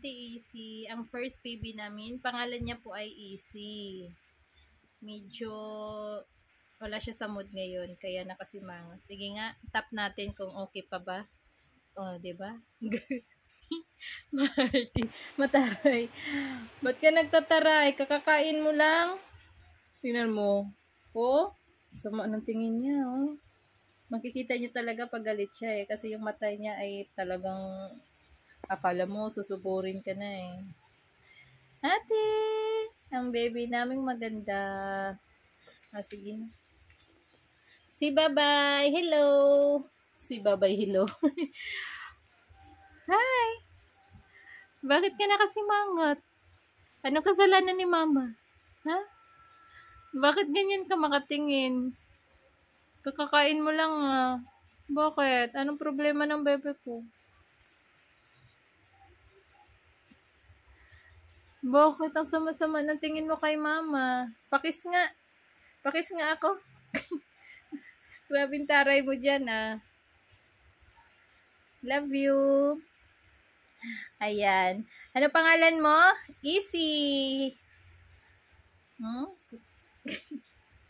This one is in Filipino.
Ate Easy, ang first baby namin, pangalan niya po ay Easy. Medyo wala siya sa mood ngayon, kaya nakasimangot. Sige nga, tap natin kung okay pa ba. Oh, 'di ba? Marty, mataray. Ba't ka nagtataray? Kakakain mo lang? Tingnan mo. Oh, sama ng tingin niya, oh. Makikita niyo talaga pag galit siya eh. Kasi yung mata niya ay talagang akala mo susuburin ka na eh. Ate! Ang baby naming maganda. Ah, sige na. Si Babay, hello! Si Babay, hello. Hi! Bakit ka nakasimangot? Ano kasalanan ni Mama? Ha? Bakit ganyan ka makatingin? Kakakain mo lang ah. Bakit? Anong problema ng bebe ko? Bakit ang sama-sama ng tingin mo kay Mama? Pakis nga. Pakis nga ako. Grabing taray mo dyan ah. Love you. Ayan. Ano pangalan mo? Easy. Hmm?